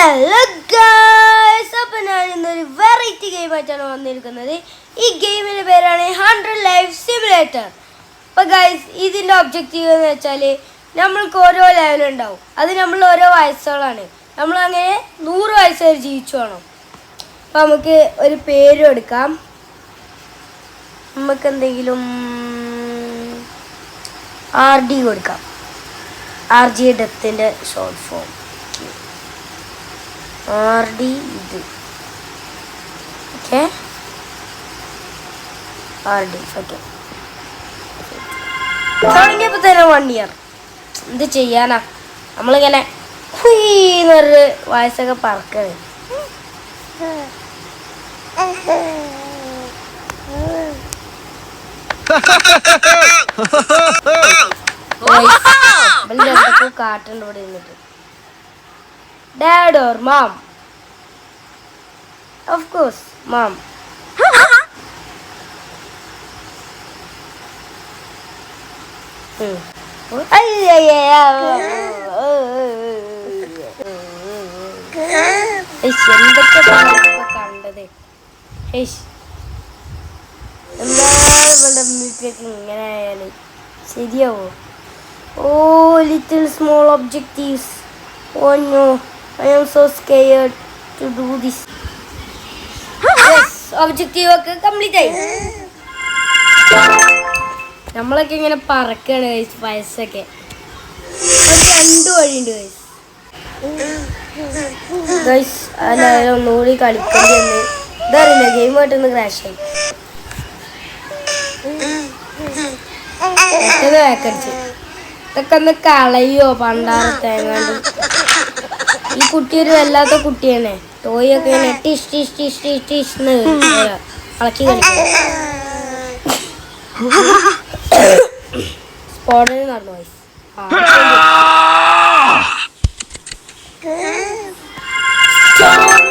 Hello guys, അപ്പോൾ ഞാൻ ഇന്നൊരു വെറൈറ്റി ഗെയിമായിട്ടാണ് വന്നിരിക്കുന്നത്. ഈ ഗെയിമിൻ്റെ പേരാണ് 100 ലൈഫ് സിമുലേറ്റർ. അപ്പോൾ ഗൈസ്, ഇതിൻ്റെ ഒബ്ജക്റ്റീവ് എന്ന് വെച്ചാൽ നമ്മൾക്ക് ഓരോ ലെവലുണ്ടാവും. അത് നമ്മൾ ഓരോ വയസ്സുകളാണ്. നമ്മളങ്ങനെ 100 വയസ്സ് വരെ ജീവിച്ചു വേണം. അപ്പോൾ നമുക്ക് ഒരു പേര് എടുക്കാം. നമുക്ക് എന്തെങ്കിലും RD കൊടുക്കാം. RG ഡെത്തിൻ്റെ ഷോർട്ട് ഫോം. RD ഇത് ഓക്കെ, RD ഓക്കെ. തുടങ്ങിയപ്പോൾ തന്നെ 1 ഇയർ. എന്ത് ചെയ്യാനാ, നമ്മളിങ്ങനെ എന്നൊരു വയസ്സൊക്കെ പറക്കണേ. കാട്ടുണ്ട് ഇവിടെ നിന്നിട്ട്. Dad or mom? Of course, mom. എന്തൊക്കെ കണ്ടത്. എന്താ ഇവിടെ ഇങ്ങനെ ആയാല് ശരിയാവോ? Little small objectives. Oh no, I am so scared to do this. Yes, objective ഒക്കെ കംപ്ലീറ്റ് ആയി. നമ്മളൊക്കെ ഇങ്ങനെ പറക്കാണ് വയസ്സൊക്കെ. 2 വഴിയുണ്ട് ഗൈസ്. അല്ലാതെ ഒന്നുകൂടി കളിക്കേണ്ടി വന്ന് ഇതറിയില്ല, ഗെയിമായിട്ടൊന്ന് ക്രാഷായി. വേക്കടിച്ച് ഇതൊക്കെ ഒന്ന് കളയോ പണ്ടാറ് തേങ്ങാണ്ട്. ഈ കുട്ടി ഒരു വല്ലാത്ത കുട്ടിയാണ്. ടോയൊക്കെ ഇങ്ങനെ ടിഷ് ടിഷ് ടിഷ് ടിഷ് ടിഷ് കളക്കി കളിക്കും. സ്പോട്ടിന് നടന്നു പോയി.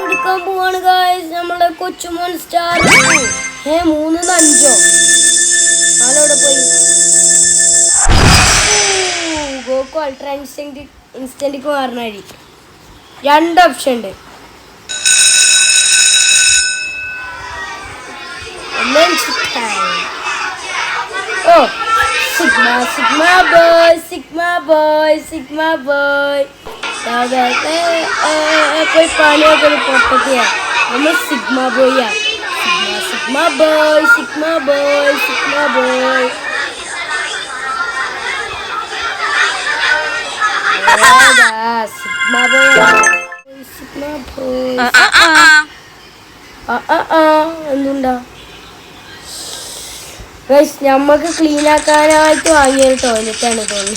എടുക്കാൻ പോവാണ് ഗൈസ്. നമ്മളെ കൊച്ചുമോൻ സ്റ്റാർ 3 5 നാലോടെ പോയി. ഗോക്കു അൾട്രാ ഇൻസ്റ്റന്റിക്ക് മാറുന്ന വഴി 2 ഓപ്ഷൻ ഉണ്ട്. സിഗ്മ ബോയ് പോയി പണിയൊക്കെ പൊട്ടത്തിയ. നമ്മൾ സിഗ്മ ബോയ്യാ. Sigma boy sigma boy. എന്തുണ്ടാ ഗൈസ്, ഞമ്മക്ക് ക്ലീൻ ആക്കാനായിട്ട് വാങ്ങിയൊരു ടോയ്ലറ്റാണ് തോന്നി.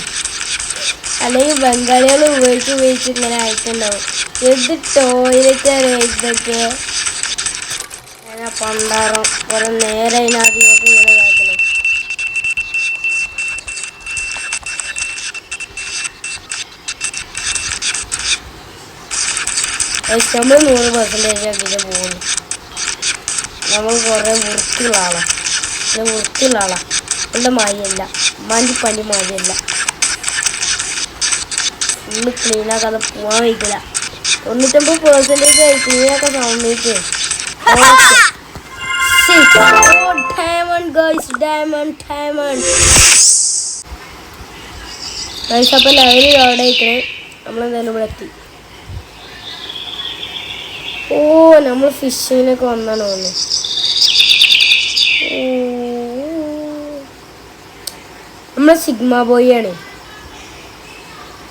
അല്ലെങ്കിൽ ബംഗാളികൾ ഉപയോഗിച്ച് ഇങ്ങനെ ആയിട്ടുണ്ടാവും. എന്ത് ടോയ്ലറ്റാണ് ഇതൊക്കെ. അങ്ങനെ പണ്ടാറം കുറെ നേരം അതിനകത്ത് ഇങ്ങനെ കാക്കണം. നമ്മൾ 100% അതിന് പോകുന്നു. നമ്മൾ കുറേ വൃത്തിയുള്ള ആളാണ്. ഇവിടെ മായല്ല, പണി മായല്ല. ഫുള്ള് ക്ലീനാക്കാതെ പോകാൻ വയ്ക്കില്ല. 95% ആയി ക്ലീനാക്കാൻ സമ്മതിക്ക്. Diamond guys. അപ്പോൾ ലെവലിൽ അവിടെ ആയിക്കണേ. നമ്മളെന്തായാലും ഇവിടെ എത്തി. നമ്മൾ ഫിഷിനൊക്കെ വന്നാണ് തോന്നുന്നു. നമ്മൾ സിഗ്മ ബോയ് ആണ്.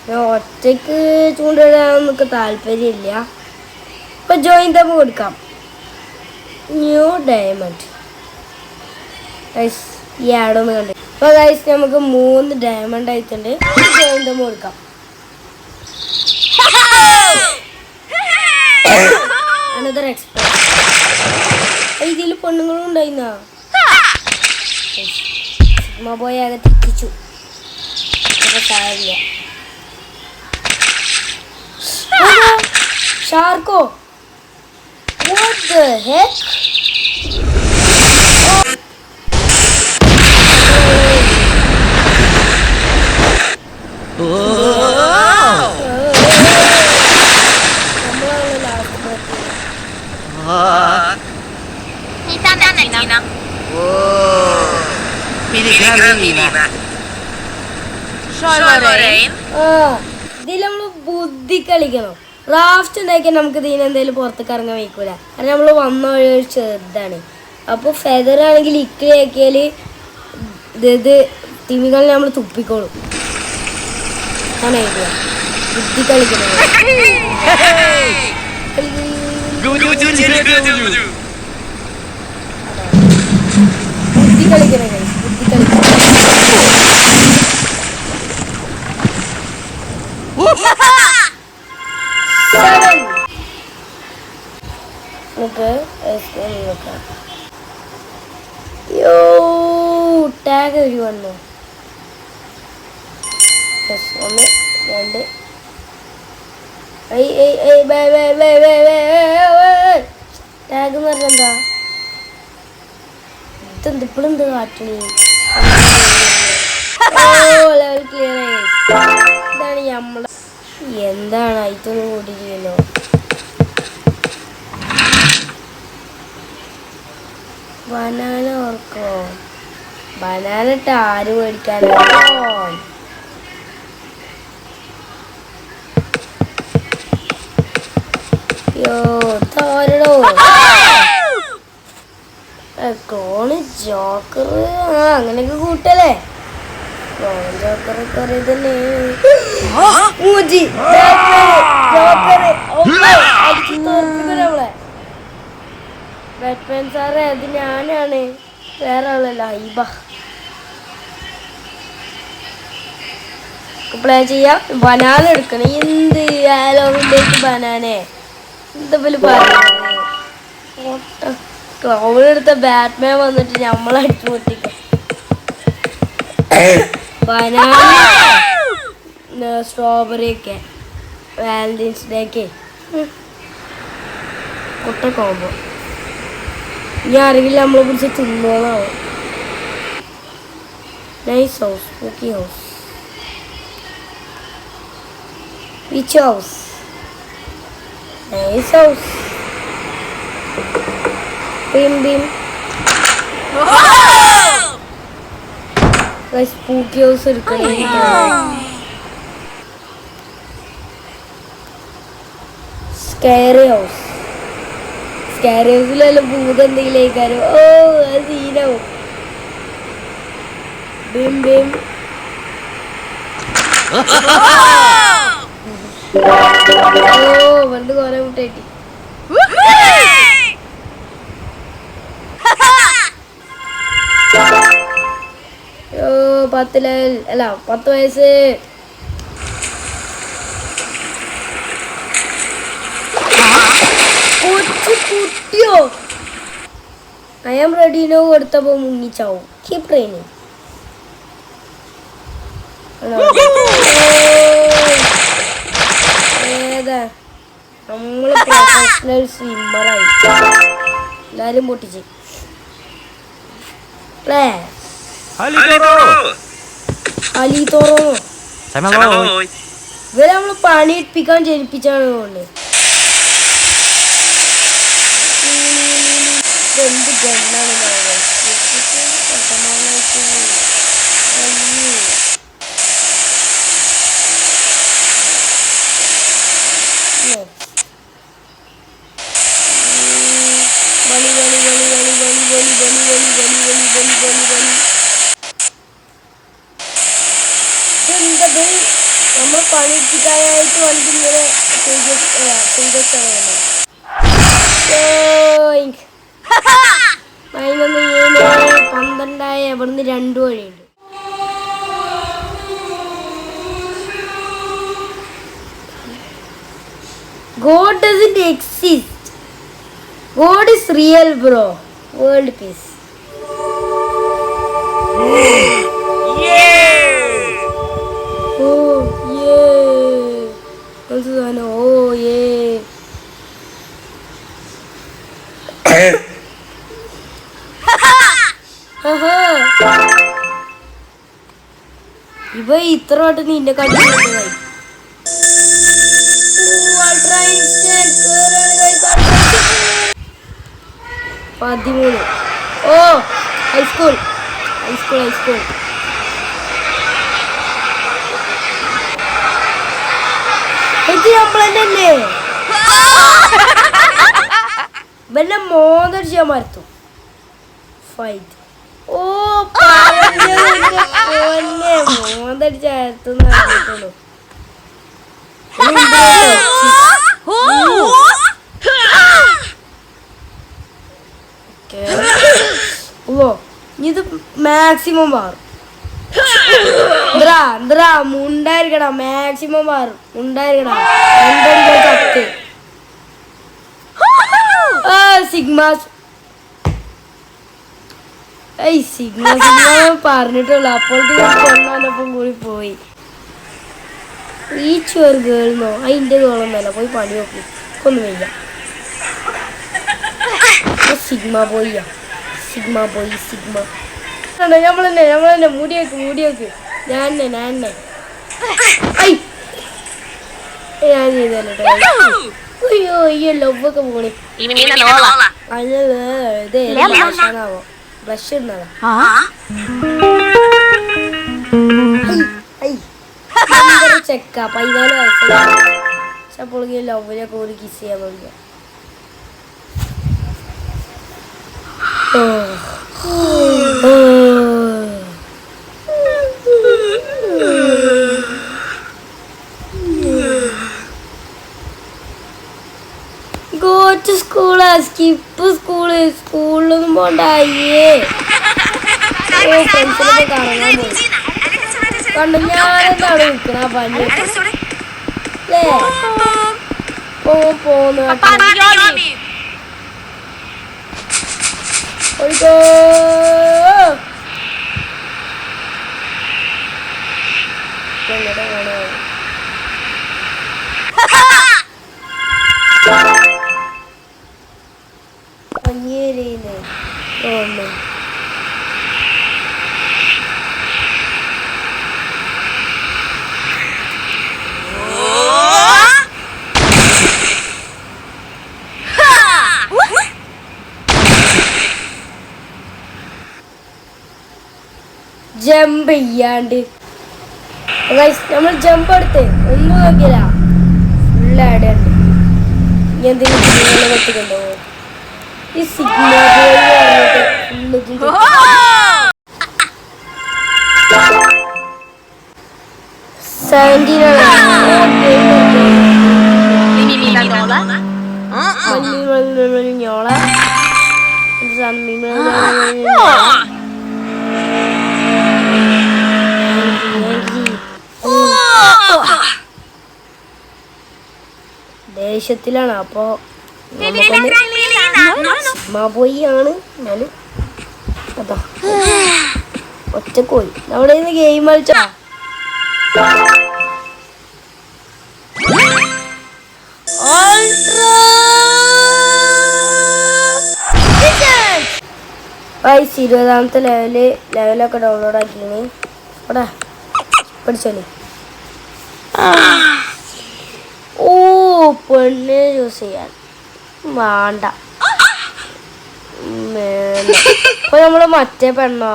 ഞാൻ ഒറ്റയ്ക്ക് ചൂണ്ടിടാൻ നമുക്ക് താല്പര്യമില്ല. ഇപ്പം ജോയിൻ തമ്മ കൊടുക്കാം. New diamond guys. ഈ ആഡൊന്ന് കണ്ടു. അപ്പോൾ ഗൈസ്, നമുക്ക് 3 ഡയമണ്ട് ആയിട്ടുണ്ട്. ജോയിൻ തമ്മ കൊടുക്കാം. Another express. ഇതിൽ പെണ്ണുങ്ങളും ഉണ്ടായിരുന്നാ. സിഗ്മ ബോയ് ആകെ തെറ്റിച്ചു. കാര്യമില്ല. ഷാർക്കോ, what the heck? ഇതിൽ നമ്മള് ബുദ്ധി കളിക്കണം. റാഫ്റ്റ് ഉണ്ടാക്കിയാൽ നമുക്ക് ഇതിന് എന്തെങ്കിലും പുറത്തേക്ക് ഇറങ്ങാൻ വയ്ക്കൂല. കാരണം നമ്മൾ വന്ന വഴി ഒരു ചെറുതാണ്. അപ്പോൾ ഫെദർ ആണെങ്കിൽ ഇക്കയാക്കിയാൽ ഇത് തിമികളെ നമ്മൾ തുപ്പിക്കോളും. ആണ് ഐഡിയ. ബുദ്ധി കളിക്കണം. ബുദ്ധി കളിക്കണം. ബുദ്ധി കളിക്കണം. നമുക്ക് നോക്കാം. യോ ടാഗ് എഴുതി വന്നു. 1 2 ടാഗ് എന്ന് പറഞ്ഞെന്താ? ഇതെന്ത് ഇപ്പോഴും എന്ത് കാട്ടണി? ലെവൽ ക്ലിയർ ആയി. ഇതാണ് നമ്മളെ. എന്താണ് ഇതൊന്നും കൂടി ചെയ്യുന്നു? ബനാന ഓർക്കോ? ബനാന ഇട്ട് ആര് മേടിക്കാനോ? തോരടോ ക്രോണ് ജോക്കർ. അങ്ങനെയൊക്കെ കൂട്ടല്ലേ? ക്രോൺ ജോക്കർ കുറെ തന്നെ. നമ്മളെ ബാറ്റ്മാൻ സാറേ, അത് ഞാനാണ്, വേറെ ആളല്ല. ഹൈബ പ്ലേ ചെയ്യാം. ബനാന എടുക്കണം. എന്ത് ആലോവിലേക്ക് ബനാനേ എന്താ പറയുന്നത്? ക്രൗണെടുത്ത ബാറ്റ്മാൻ വന്നിട്ട് നമ്മളെ അടിച്ചുപൊട്ടിക്കും. ബനാന സ്ട്രോബെറി ഒക്കെ വാലന്റൈൻസ് ഡേക്ക് കൊട്ട കോമ്പോ. ഇനി ആരെങ്കിലും നമ്മളെ പിടിച്ച് തിന്നോളാവും. Nice house, spooky house, witch house, nice house, ബീം ബീം, സ്പൂക്കി ഹൗസ് എടുക്കണേ. Scary house. സ്കെയറി ഹൗസിലെല്ലാം ഭൂതം എന്തെങ്കിലും ആയിക്കാരോ? ഓ അത് സീനാവും. Beam beam. ഓ വെറുതെ കുറെ മുട്ടായിട്ട്. ഓ 10 ലെവൽ അല്ല 10 വയസ്സ്. കുട്ടിയോ? ഐ ആം റെഡിനോ കൊടുത്തപ്പോ മുങ്ങിച്ചാവും. Keep training. ഏതാ നമ്മള് പ്രൊഫഷണൽ സ്വിമ്മറായി. എല്ലാരും പൊട്ടിച്ച് അലിത്തോറോ ഇവരെ നമ്മള് പണി ഇപ്പിക്കാൻ ജനിപ്പിച്ചാണ് കൊണ്ട്. എന്ത് ഗണ്ണാണ് നമ്മൾ പണിയെടുക്കാനായിട്ട് വണ്ടി ഇങ്ങനെ ചെയ്തിട്ടാണ്. 12 ഇവിടുന്ന് 2 വഴിയുണ്ട്. God doesn't exist. God is real, bro. World peace. Oh yeah. Also I know. Oh yeah. ഇവ ഇത്ര വട്ടം നിന്റെ കണ്ടിട്ടുണ്ടായി. 13. ഓ ഹൈസ്കൂൾ ഹൈസ്കൂൾ ഹൈസ്കൂൾ. ഇത് നമ്മളല്ലേ വല്ല മോദർജിയാ മരത്തു ഫൈറ്റ്. ഓ മോദർജിയത്തുള്ളൂ. ഓ ഇത് മാക്സിമം മാറും. മുണ്ടായിരിക്കടാ മാക്സിമം മാറും. മുണ്ടായിരിക്കടാ എന്തെങ്കിലും സിഗ്മ സിഗ്മ പറഞ്ഞിട്ടുള്ളു. അപ്പോൾ കൊണ്ടാനപ്പം കൂടി പോയി. ഈ ചെറുകേൾന്നോ അതിൻ്റെ തോളൊന്നല്ല. പോയി പണി നോക്കി ഒന്നും വയ്യ. സിഗ്മ പോയിയാ സിഗ്മ പോയി സിഗ്മ നമ്മളെന്നെ മുടി വെക്ക് ഞാൻ ചെയ്തല്ലോ. അയ്യോ അയ്യോ ലവ്വൊക്കെ പോണി. ഇത് ഭക്ഷണാവോ ബ്രഷ് ഇടുന്നതാ. ചെക്ക 14 വയസ്സ് അപ്പോൾ ലവ്വിനൊക്കെ ഒരു കിസ് ചെയ്യാൻ തുടങ്ങിയ. Go to school, skip സ്കൂളിലൊന്നും പോണ്ടായേ. ഫ്രണ്ട്സിനൊക്കെ കറങ്ങാൻ പോയി. കണ്ടു ഞാനെന്താണ് നിൽക്കണ പനി അല്ലേ പോന്നു. ഒഴിക്കോ എങ്ങടെ പോണോ പഞ്ഞേരിന്ന് തോന്നുന്നു. ജമ്പ് ചെയ്യാണ്ട് നമ്മൾ ജമ്പ് എടുത്ത് ഒന്നും നോക്കിയില്ല. ഫുള്ള് ആടുണ്ട്. ഇനി എന്തെങ്കിലും കുഞ്ഞുങ്ങളെ വെട്ടിക്കൊണ്ടോ ഈ സിഗ്മ ദേഷ്യത്തിലാണ്. അപ്പൊ പോയി ആണ് എന്നാലും അതാ ഒറ്റക്കോയി. നമ്മുടെ ഇന്ന് ഗെയിം കളിച്ചാ വയസ്സ് 20ാമത്തെ ലെവലൊക്കെ ഡൗൺലോഡ് ആക്കിയാണ്. ഇവിടെ പഠിച്ചോളി. ഓ പെണ്ണ് യൂസ് ചെയ്യാൻ വേണ്ട. ഇപ്പൊ നമ്മള് മറ്റേ പെണ്ണോ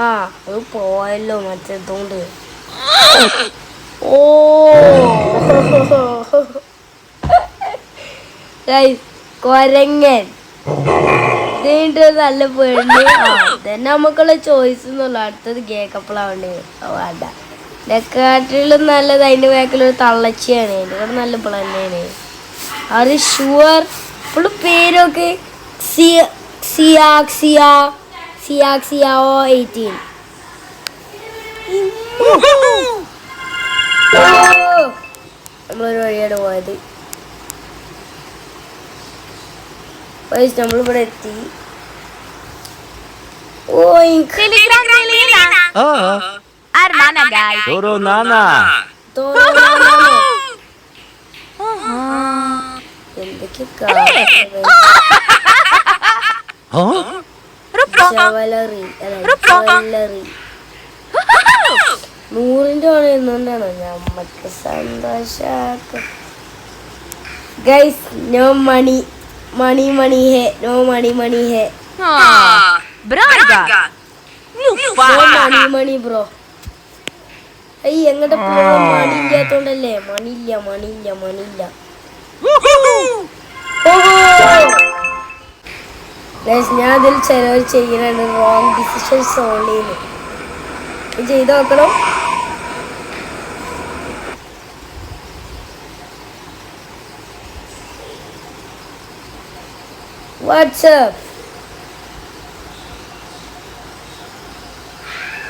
അത് പോയല്ലോ മറ്റേതുകൊണ്ട്. ഓ കൊരങ്ങൻ ഇതിന്റെ നല്ല പെണ്ണ് തന്നെ നമുക്കുള്ള ചോയ്സ് എന്നുള്ള. അടുത്തത് കേക്കപ്പിളാവേണ്ടി വേണ്ട. നെക്കാട്ടിലും നല്ലത് അതിൻ്റെ ബാക്കിലൊരു തള്ളച്ചിയാണ്. അതിൻ്റെ കൂടെ നല്ല പിള്ള തന്നെയാണ്. അത് ഷുവർ. ഇപ്പോൾ പേരൊക്കെ സിയാക്സിയാओ 18. നമ്മളൊരു വഴിയാണ് പോയത്. നമ്മളിവിടെ എത്തി. ഓ എന്തൊക്കെ നൂറിൻ്റെ ഓണം എന്നുകൊണ്ടാണോ നമ്മക്ക് സന്തോഷാക്ക. Guys no money money money hey no money money hey. Money bro. അയ്യ എങ്ങോട്ട് പോകാൻ മണി ഇല്ലാത്തോണ്ടല്ലേ. മണിയില്ല. ഞാൻ അതിൽ ചിലവർ ചെയ്യുന്നുണ്ട് റോങ് ഡിസിഷൻസ് ഓൺലി. ചെയ്ത് നോക്കണം. WhatsApp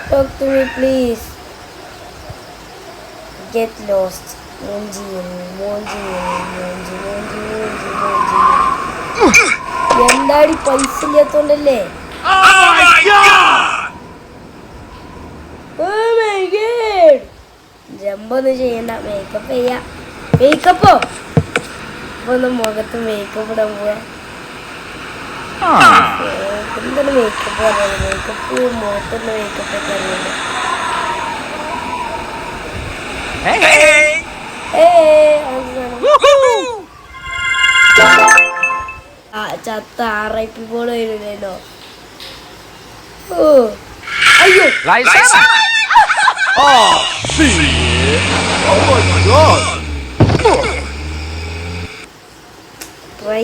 talk to me please. Get lost. Monji. എന്താടി പൈസ ഇല്ലാത്തോണ്ടല്ലേ. ജമ്പൊന്നും ചെയ്യണ്ട. മേക്കപ്പ് ചെയ്യാ. മേക്കപ്പോ ഒന്ന് മുഖത്ത് മേക്കപ്പ് ഇടാൻ പോവാ. എന്താണ് മേക്കപ്പ് പറയുന്നത്? മേക്കപ്പ് മുഖത്തുള്ള മേക്കപ്പ് ഒക്കെ അറിയുന്നത്. ചത്ത RIP പോലെ വരുന്നോ. ഓ അയ്യോ ട്രൈ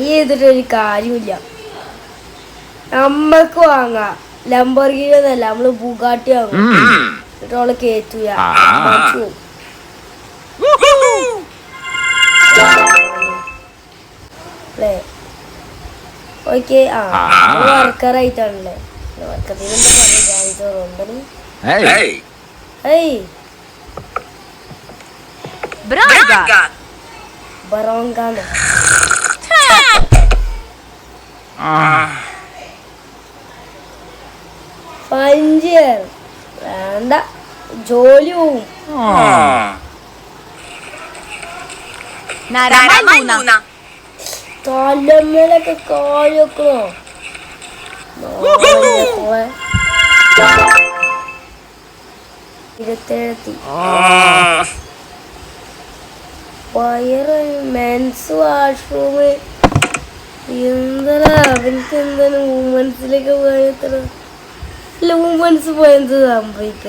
ചെയ്തിട്ട് ഒരു കാര്യമില്ല. നമ്മക്ക് വാങ്ങാം. ലംബോർഗിനി ഒന്നല്ല, നമ്മള് ബുഗാട്ടി വാങ്ങും. എന്നിട്ട് അവള് കേറ്റൂല. ഓക്കെ. വർക്കറായിട്ടാണല്ലേ. ബറോങ്കാണ്. പഞ്ചർ വേണ്ട, ജോലി പോവും. തലമേലൊക്കെ കാലൊക്കണോ. വയറ് മെൻസ് വാഷ്റൂമ്. എന്താ അവർക്ക് എന്താണ് വുമൻസിലൊക്കെ പോയത്ര. അല്ല വുമൻസ് പോയത് സംഭവിക്ക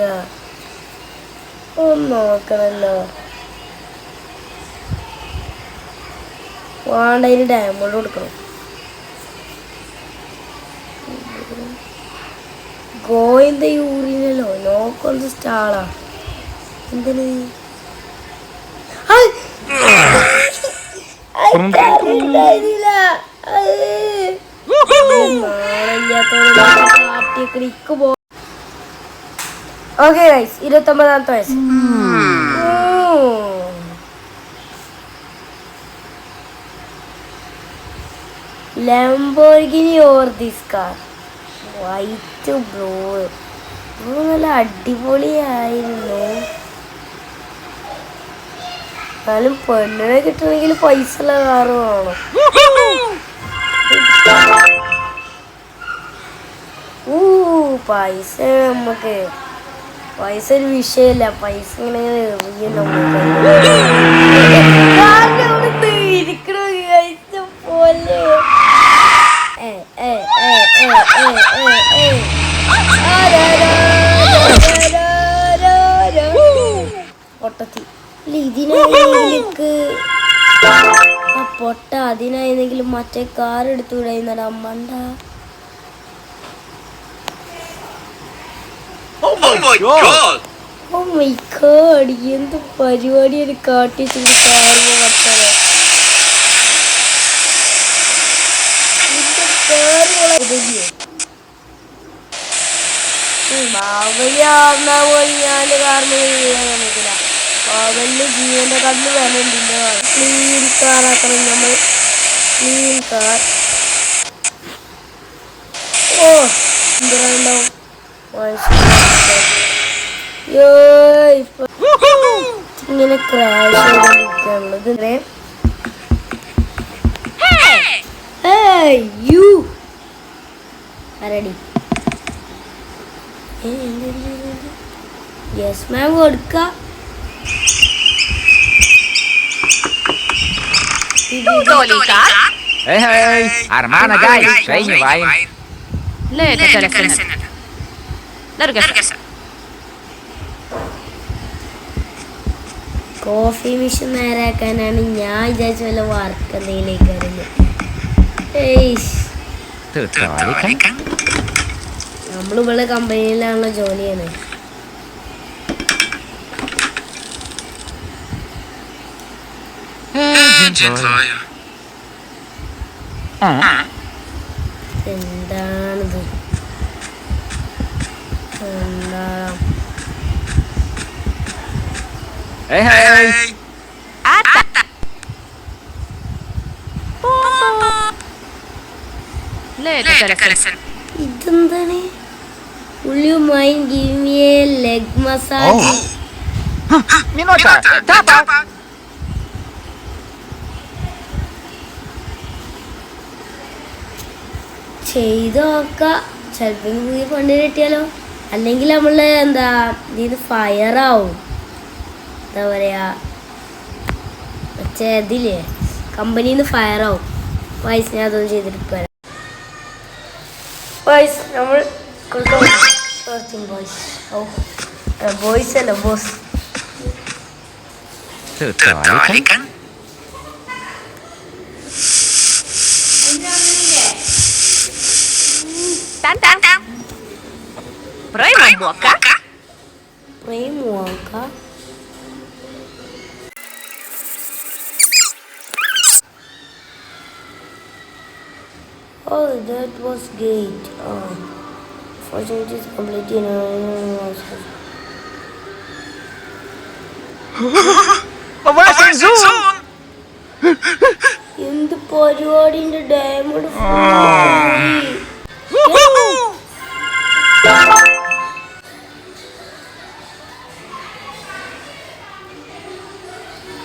ഒന്ന് നോക്കണല്ലോ. വേണ്ട, അതിന് ഡയമണ്ട് കൊടുക്കണം. ഗോയിന്റെ യൂറിനല്ലോ. നോക്കൊന്ന് സ്റ്റാളാ. എന്തിന് ഓക്കെ ഗൈസ്, 29ാമത്തെ വയസ്സ്. Lamborghini or this car. White blue. നല്ല അടിപൊളിയായിരുന്നു. എന്നാലും പെണ്ണിനെ കിട്ടണമെങ്കിൽ പൈസ ഉള്ള കാറ് വേണം. പൈസ നമുക്ക് പൈസ ഒരു വിഷയമില്ല. പൈസ ഇങ്ങനെ എറിയും ഇരിക്കണോ കഴിച്ച പോലെ. പൊട്ടത്തി ഇതിനായിക്ക് പൊട്ട. അതിനായിരുന്നെങ്കിലും മറ്റേ കാർ എടുത്തുകൂടാ മണ്ട. ഓ മൈ ഗോഡ്, എന്ത് പരിപാടിയാണ് കാട്ടി ബാബയ്യാവുന്ന പോലെ ഞാൻ കാരണം ചെയ്യാൻ നമുക്കില്ല. ബാബലിന് ജീവന്റെ കണ്ണ് വില ഉണ്ട്. ക്ലീൻ കാറാക്കണം നമ്മൾ. Clean car. ഓ എന്തുണ്ടാവും ഇപ്പൊ ഇങ്ങനെ ക്രാഷ് ചെയ്തിരിക്കാനുള്ളത്. റെഡി. യെസ് മാം കൊടുക്ക. Hermana, guys, sei vai. Coffee machine നേരാക്കാനാണ് ഞാൻ വിചാരിച്ച വല്ല വർക്ക് എന്തെങ്കിലും. നമ്മളിവിടെ കമ്പനിയിലാണല്ലോ ജോലി ചെയ്യുന്നത്. എന്താണിത്? എന്താ ഇതെന്താണ്? Will you mind give me a leg massage? Minota, tapa. ചെയ്ത് നോക്കാം. ചിലപ്പോൾ പുതിയ ഫണ്ട് കിട്ടിയാലോ. അല്ലെങ്കിൽ നമ്മൾ എന്താ ഇത് ഫയറാവും. എന്താ പറയുക, മറ്റേ ഇതില്ലേ കമ്പനിയിൽ നിന്ന് ഫയറാവും. വയസ്സ് ഞാൻ അതൊന്നും ചെയ്തിട്ട് പോരാ. ബോയ്സ് നമ്മൾ ബോയ്സ് ബോയ്സ് അല്ല boss. Oh, that was great. Fortunately, it's completely എന്ത് പരിപാടിന്റെ ഡയമണ്ട്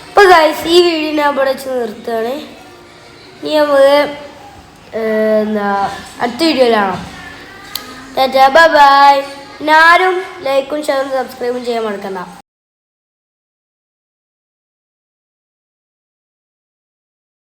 അപ്പൊ ഗൈസ്, ഈ വീഡിയോ ഞാൻ ഇവിടെ വെച്ച് നിർത്തുകയാണ്. ഇനി നമുക്ക് എന്താ അടുത്ത വീഡിയോയിലാണോ? Tata bye bye. ആരും ലൈക്കും ഷെയറും സബ്സ്ക്രൈബും ചെയ്യാൻ മറക്കണ്ട.